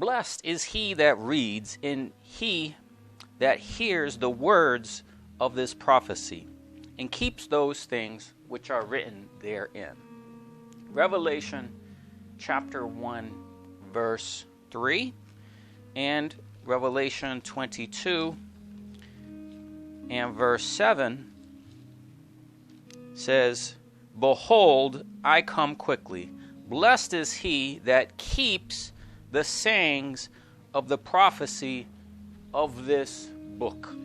Blessed is he that reads and he that hears the words of this prophecy and keeps those things which are written therein. Revelation chapter 1 verse 3 and Revelation 22 and verse 7 says, Behold, I come quickly. Blessed is he that keeps the sayings of the prophecy of this book.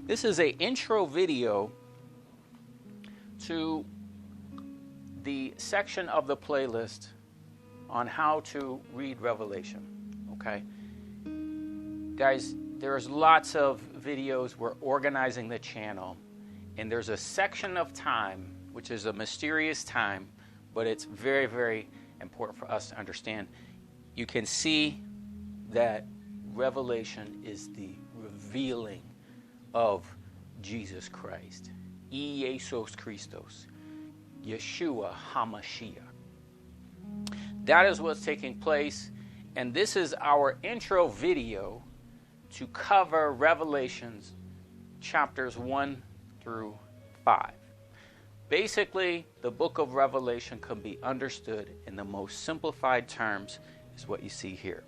This is an intro video to the section of the playlist on how to read Revelation. Okay? Guys, there's lots of videos. We're organizing the channel. And there's a section of time, which is a mysterious time, but it's very, very important for us to understand. You can see that Revelation is the revealing of Jesus Christ. Jesus Christos. Yeshua HaMashiach. That is what's taking place. And this is our intro video to cover Revelations chapters 1 through 5. Basically, the book of Revelation can be understood in the most simplified terms is what you see here.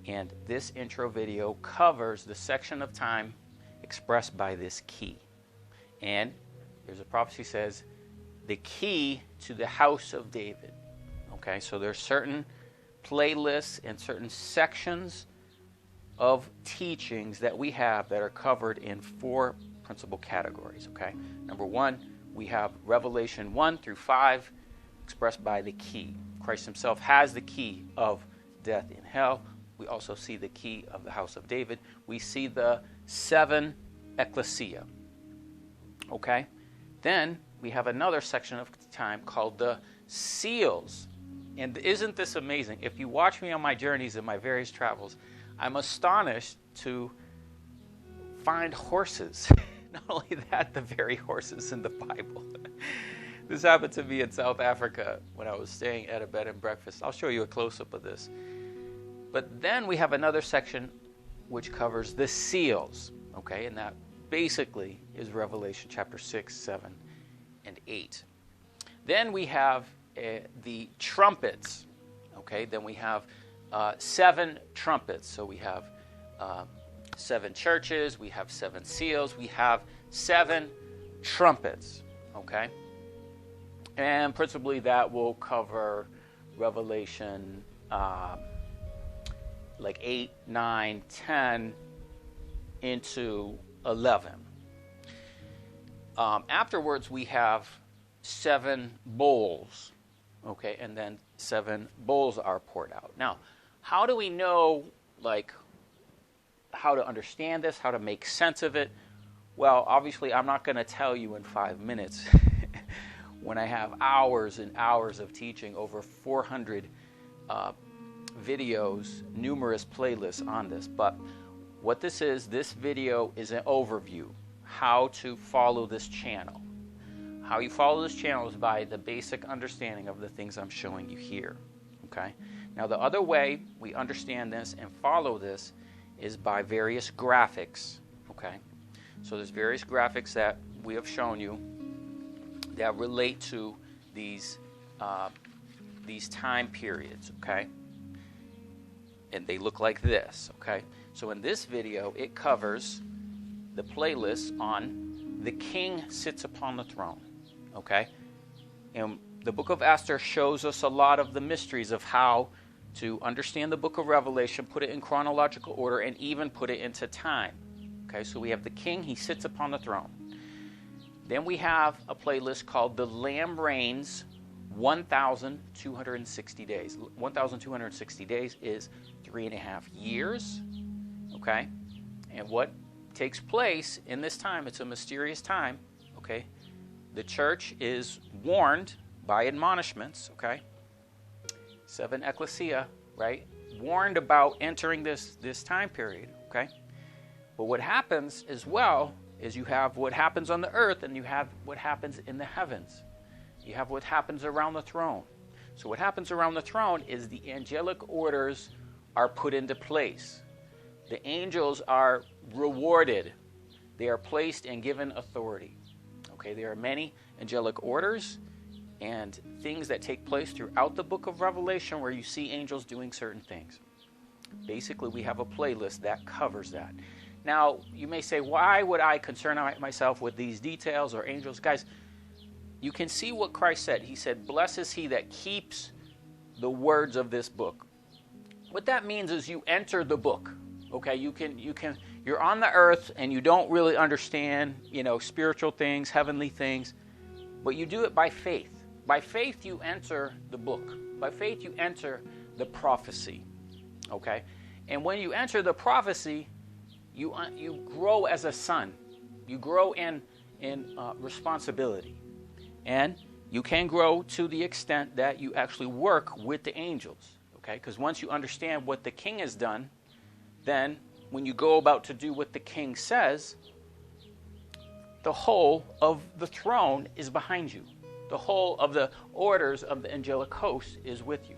And this intro video covers the section of time expressed by this key. And there's a prophecy says, the key to the house of David. Okay, so there's certain playlists and certain sections of teachings that we have that are covered in 4 principal categories. Okay, number 1, we have Revelation 1 through 5 expressed by the key. Christ himself has the key of death and hell. We also see the key of the house of David. We see the 7 ecclesia. Okay, then we have another section of time called the seals. And isn't this amazing? If you watch me on my journeys and my various travels, I'm astonished to find horses. Not only that, the very horses in the Bible. This happened to me in South Africa when I was staying at a bed and breakfast. I'll show you a close-up of this. But then we have another section which covers the seals. Okay, and that basically is Revelation chapter 6, 7, and 8. Then we have the trumpets. Okay, then we have 7 trumpets. So we have 7 churches, we have 7 seals, we have 7 trumpets. Okay, and principally that will cover Revelation like 8, 9, 10 into 11. Afterwards, we have 7 bowls, okay, and then 7 bowls are poured out. Now, how do we know, like, how to understand this, how to make sense of it? Well, obviously, I'm not going to tell you in 5 minutes when I have hours and hours of teaching, over 400 videos, numerous playlists on this. But what this video is an overview, how to follow this channel. How you follow this channel is by the basic understanding of the things I'm showing you here. Okay? Now, the other way we understand this and follow this is by various graphics. Okay? So there's various graphics that we have shown you that relate to these time periods. Okay? And they look like this. Okay? So in this video, it covers the playlist on the king sits upon the throne. Okay? And the book of Esther shows us a lot of the mysteries of how to understand the book of Revelation, put it in chronological order, and even put it into time. Okay, so we have the king, he sits upon the throne. Then we have a playlist called The Lamb Reigns 1,260 days. 1,260 days is 3.5 years. Okay? And what takes place in this time, it's a mysterious time. Okay? The church is warned by admonishments. Okay? 7 ecclesia, right? Warned about entering this time period. Okay? But what happens as well is you have what happens on the earth and you have what happens in the heavens. You have what happens around the throne. So what happens around the throne is the angelic orders are put into place. The angels are rewarded. They are placed and given authority. Okay, there are many angelic orders and things that take place throughout the book of Revelation where you see angels doing certain things. Basically, we have a playlist that covers that. Now, you may say, why would I concern myself with these details or angels? Guys, you can see what Christ said. He said, blessed is he that keeps the words of this book. What that means is you enter the book. Okay, you're on the earth and you don't really understand, spiritual things, heavenly things, but you do it by faith. By faith, you enter the book. By faith, you enter the prophecy. Okay, and when you enter the prophecy, you grow as a son. You grow in responsibility, and you can grow to the extent that you actually work with the angels. Okay, because once you understand what the king has done, then when you go about to do what the king says, the whole of the throne is behind you. The whole of the orders of the angelic host is with you.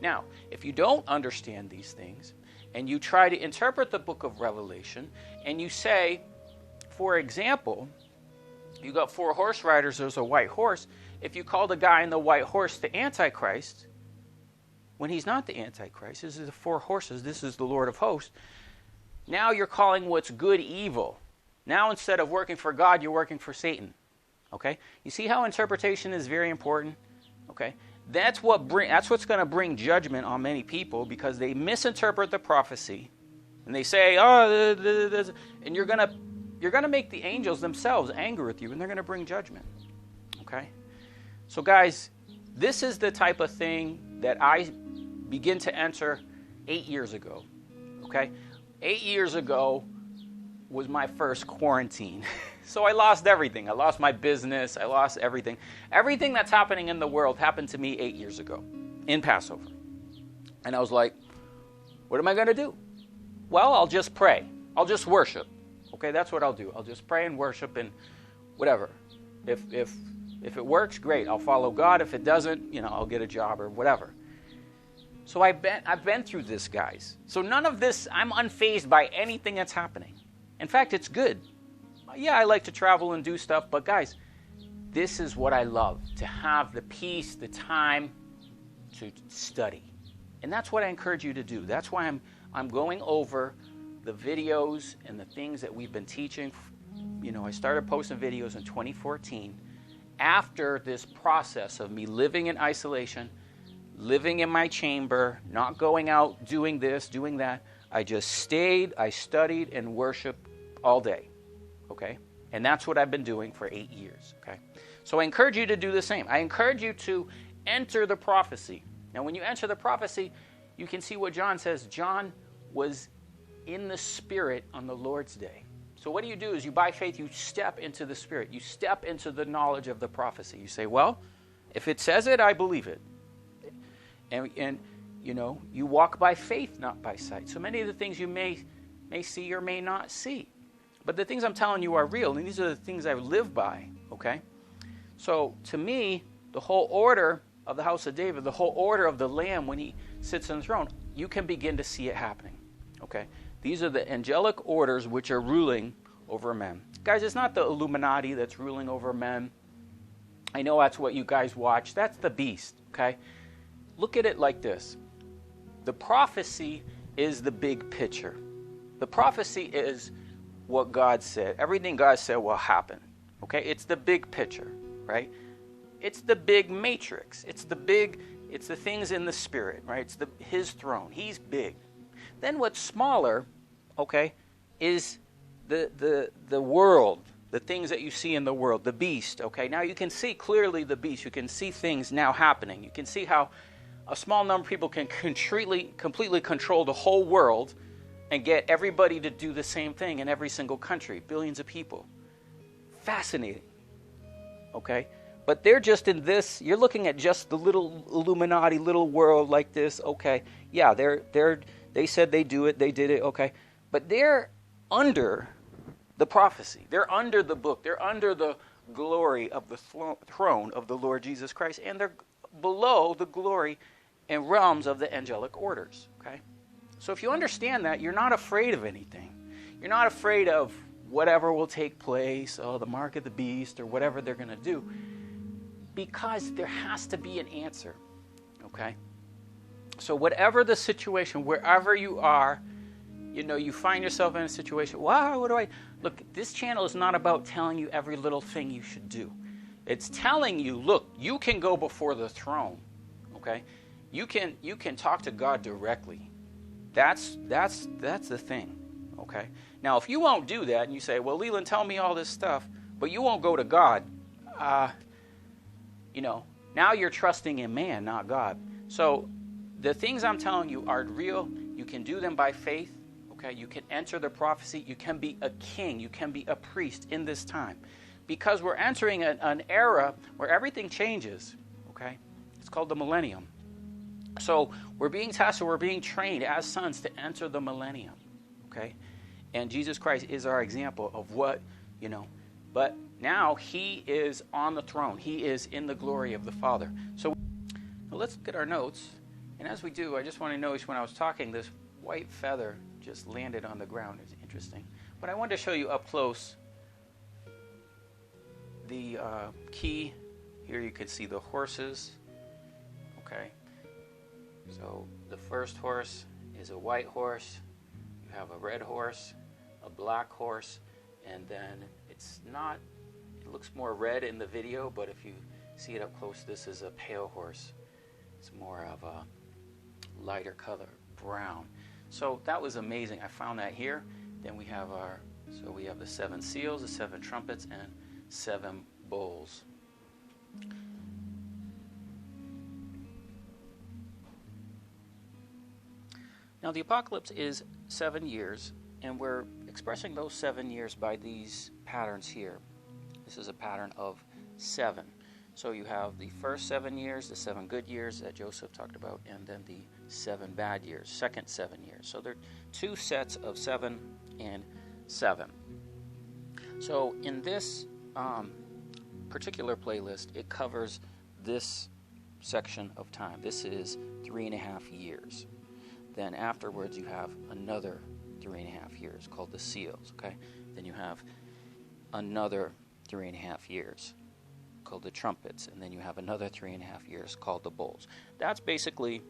Now, if you don't understand these things, and you try to interpret the book of Revelation, and you say, for example, you got 4 horse riders, there's a white horse. If you call the guy in the white horse the Antichrist, when he's not the Antichrist, this is the 4 horses, this is the Lord of hosts, now you're calling what's good evil. Now instead of working for God, you're working for Satan. Okay? You see how interpretation is very important? Okay? That's what's going to bring judgment on many people, because they misinterpret the prophecy, and they say, and you're going to make the angels themselves angry with you, and they're going to bring judgment. Okay? So guys, this is the type of thing that I begin to enter 8 years ago. Okay? 8 years ago was my first quarantine. So I lost everything. I lost my business. I lost everything. Everything that's happening in the world happened to me 8 years ago in Passover. And I was like, what am I going to do? Well, I'll just pray. I'll just worship. Okay, that's what I'll do. I'll just pray and worship and whatever. If it works, great. I'll follow God. If it doesn't, I'll get a job or whatever. So I've been through this, guys. So none of this, I'm unfazed by anything that's happening. In fact, it's good. Yeah, I like to travel and do stuff, but guys, this is what I love, to have the peace, the time to study. And that's what I encourage you to do. That's why I'm going over the videos and the things that we've been teaching. I started posting videos in 2014 after this process of me living in isolation, living in my chamber, not going out, doing this, doing that. I just stayed, I studied, and worshiped all day. Okay? And that's what I've been doing for 8 years. Okay? So I encourage you to do the same. I encourage you to enter the prophecy. Now, when you enter the prophecy, you can see what John says. John was in the Spirit on the Lord's day. So what do? Is you, by faith, you step into the Spirit. You step into the knowledge of the prophecy. You say, well, if it says it, I believe it. And you walk by faith, not by sight. So many of the things you may see or may not see. But the things I'm telling you are real, and these are the things I live by, okay? So to me, the whole order of the house of David, the whole order of the Lamb when he sits on the throne, you can begin to see it happening, okay? These are the angelic orders which are ruling over men. Guys, it's not the Illuminati that's ruling over men. I know that's what you guys watch. That's the beast, okay? Look at it like this. The prophecy is the big picture. The prophecy is what God said. Everything God said will happen. Okay? It's the big picture, right? It's the big matrix. It's the things in the spirit, right? It's his throne. He's big. Then what's smaller, okay, is the world, the things that you see in the world, the beast, okay? Now you can see clearly the beast. You can see things now happening. You can see how a small number of people can completely control the whole world and get everybody to do the same thing in every single country, billions of people. Fascinating. Okay? But they're just in this, you're looking at just the little Illuminati, little world like this, okay. Yeah, they said they do it, they did it, okay. But they're under the prophecy. They're under the book. They're under the glory of the throne of the Lord Jesus Christ. And below the glory and realms of the angelic orders. Okay? So if you understand that, you're not afraid of anything. You're not afraid of whatever will take place, the mark of the beast, or whatever they're going to do, because there has to be an answer. Okay? So whatever the situation, wherever you are, you find yourself in a situation, wow, what do I... Look, this channel is not about telling you every little thing you should do. It's telling you, look, you can go before the throne, okay? You can talk to God directly. That's the thing, okay? Now, if you won't do that and you say, well, Leland, tell me all this stuff, but you won't go to God, now you're trusting in man, not God. So the things I'm telling you are real. You can do them by faith. Okay, you can enter the prophecy. You can be a king. You can be a priest in this time. Because we're entering an era where everything changes. Okay, it's called the millennium. So we're being tested, we're being trained as sons to enter the millennium. Okay, and Jesus Christ is our example of what, but now he is on the throne. He is in the glory of the Father. So now let's look at our notes. And as we do, I just want to notice when I was talking, this white feather just landed on the ground. It's interesting. But I wanted to show you up close the key. Here you can see the horses. Okay. So the first horse is a white horse. You have a red horse, a black horse, and then it looks more red in the video, but if you see it up close, this is a pale horse. It's more of a lighter color, brown. So that was amazing. I found that here. Then we have the 7 seals, the 7 trumpets, and 7 bowls. Now the apocalypse is 7 years, and we're expressing those 7 years by these patterns here. This is a pattern of 7. So you have the first 7 years, the 7 good years that Joseph talked about, and then the 7 bad years, second 7 years. So there are 2 sets of 7 and 7. So in this particular playlist, it covers this section of time. This is 3.5 years. Then afterwards, you have another 3.5 years called the seals. Okay. Then you have another 3.5 years called the trumpets, and then you have another 3.5 years called the bowls. That's basically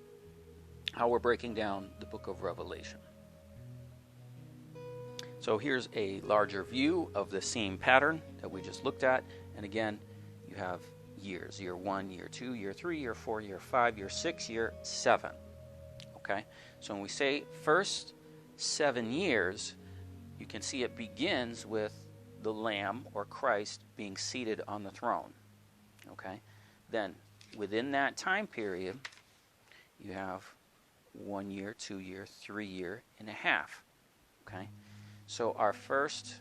how we're breaking down the book of Revelation. So here's a larger view of the same pattern that we just looked at. And again, you have years: year 1, year 2, year 3, year 4, year 5, year 6, year 7. Okay? So when we say first 7 years, you can see it begins with the Lamb or Christ being seated on the throne. Okay? Then within that time period, you have 1 year, 2 year, 3 year and a half. Okay? So our first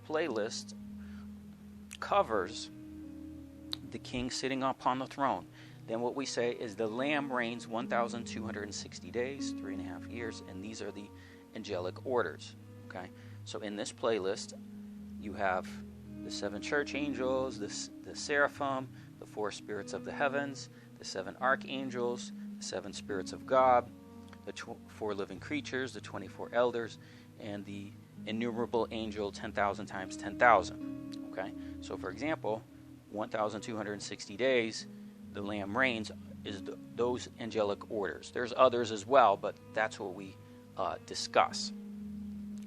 playlist covers the king sitting upon the throne. Then what we say is the Lamb reigns 1,260 days, 3.5 years, and these are the angelic orders. Okay? So in this playlist, you have the 7 church angels, the seraphim, the 4 spirits of the heavens, the 7 archangels, the 7 spirits of God, the 4 living creatures, the 24 elders, and the innumerable angel 10,000 times 10,000. Okay? So for example, 1,260 days, the Lamb reigns is those angelic orders. There's others as well, but that's what we discuss.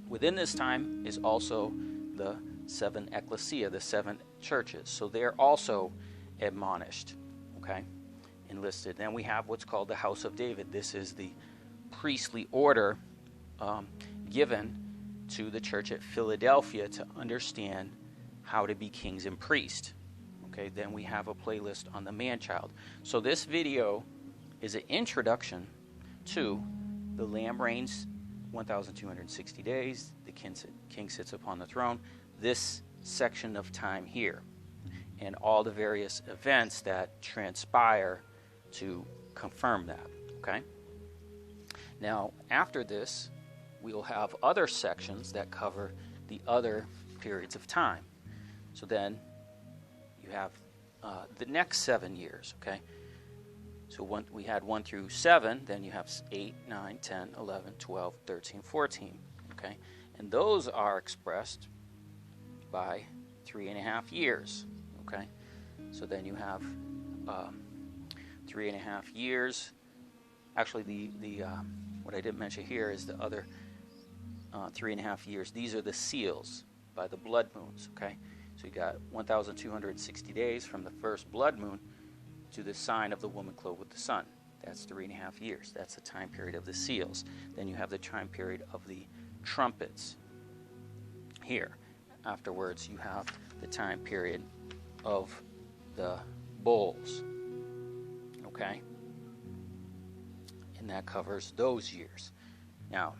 Within this time is also the 7 ecclesia, the 7 churches. So they're also admonished, okay, enlisted. Then we have what's called the House of David. This is the priestly order given to the church at Philadelphia to understand how to be kings and priests. Okay, then we have a playlist on the man-child. So this video is an introduction to the Lamb reigns 1,260 days, the king sits upon the throne, this section of time here, and all the various events that transpire to confirm that. Okay? Now, after this, we will have other sections that cover the other periods of time. So then you have the next 7 years, okay? So we had 1 through 7, then you have 8, 9, 10, 11, 12, 13, 14. Okay? And those are expressed by 3.5 years. Okay? So then you have 3.5 years. Actually, the what I didn't mention here is the other 3.5 years. These are the seals by the blood moons. Okay? So you got 1,260 days from the first blood moon to the sign of the woman clothed with the sun. That's 3.5 years. That's the time period of the seals. Then you have the time period of the trumpets here. Afterwards, you have the time period of the bowls. Okay? And that covers those years. Now,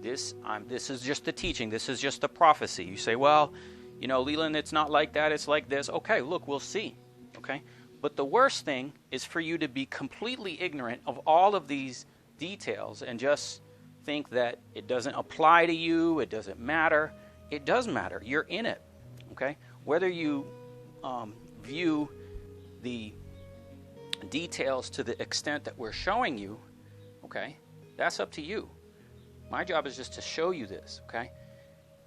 this is just the teaching. This is just the prophecy. You say, well, you know, Leland, it's not like that. It's like this. Okay, look, we'll see. Okay? But the worst thing is for you to be completely ignorant of all of these details and just think that it doesn't apply to you, it doesn't matter. It does matter. You're in it. Okay? Whether you view the details to the extent that we're showing you, okay, that's up to you. My job is just to show you this, okay?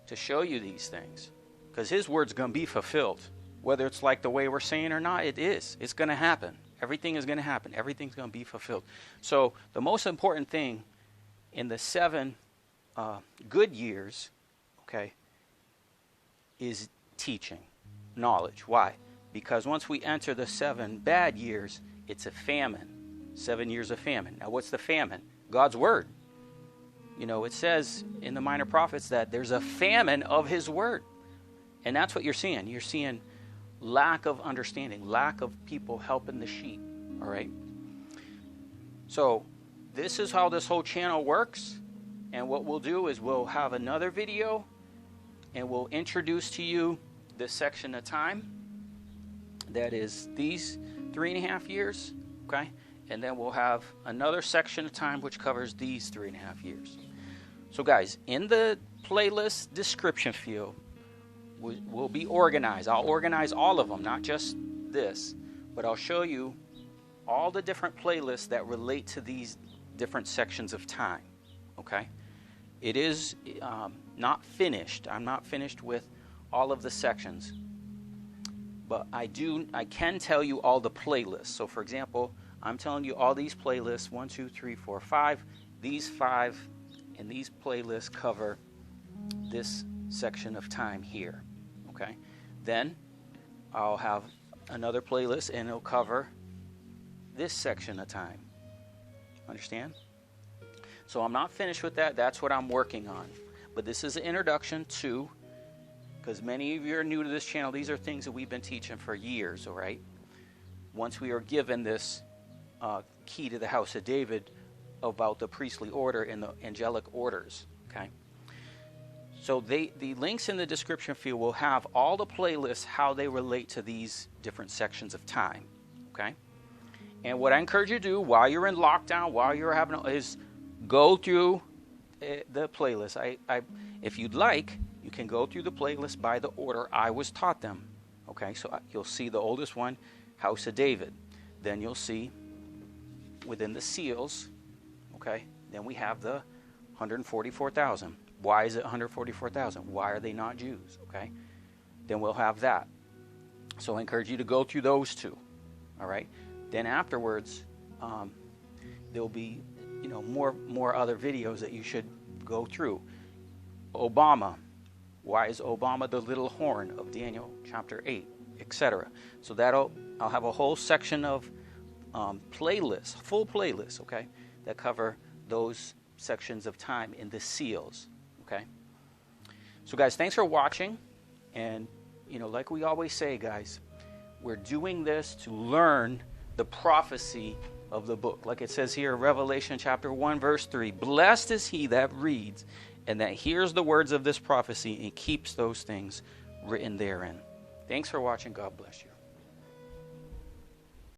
To show you these things. Because his word's going to be fulfilled. Whether it's like the way we're saying or not, it is. It's going to happen. Everything is going to happen. Everything's going to be fulfilled. So the most important thing in the 7 good years, okay, is teaching, knowledge. Why? Because once we enter the 7 bad years, it's a famine. 7 years of famine. Now what's the famine? God's word. You know, it says in the Minor Prophets that there's a famine of his word. And that's what you're seeing. You're seeing lack of understanding, lack of people helping the sheep, all right? So this is how this whole channel works, and what we'll do is we'll have another video, and we'll introduce to you this section of time, that is these 3.5 years, okay? And then we'll have another section of time which covers these 3.5 years. So guys, in the playlist description field, will be organized. I'll organize all of them, not just this, but I'll show you all the different playlists that relate to these different sections of time, okay? It is not finished. I'm not finished with all of the sections, but I can tell you all the playlists. So for example, I'm telling you all these playlists, 1, 2, 3, 4, 5. These 5 and these playlists cover this section of time here. Okay, then I'll have another playlist and it'll cover this section of time. Understand? So I'm not finished with that. That's what I'm working on. But this is an introduction to, because many of you are new to this channel, these are things that we've been teaching for years, all right? Once we are given this key to the house of David about the priestly order and the angelic orders, okay? So the links in the description field will have all the playlists, how they relate to these different sections of time, okay? And what I encourage you to do while you're in lockdown, while you're having, is go through the playlist. If you'd like, you can go through the playlist by the order I was taught them, okay? So you'll see the oldest one, House of David. Then you'll see within the seals, okay? Then we have the 144,000. Why is it 144,000? Why are they not Jews? Okay, then we'll have that. So I encourage you to go through those two. All right. Then afterwards, there'll be, you know, more other videos that you should go through. Obama. Why is Obama the little horn of Daniel chapter 8, etc. So I'll have a whole section of playlists, full playlists, okay, that cover those sections of time in the seals. Okay. So guys, thanks for watching. And, you know, like we always say, guys, we're doing this to learn the prophecy of the book. Like it says here, Revelation chapter 1, verse 3, blessed is he that reads and that hears the words of this prophecy and keeps those things written therein. Thanks for watching. God bless you.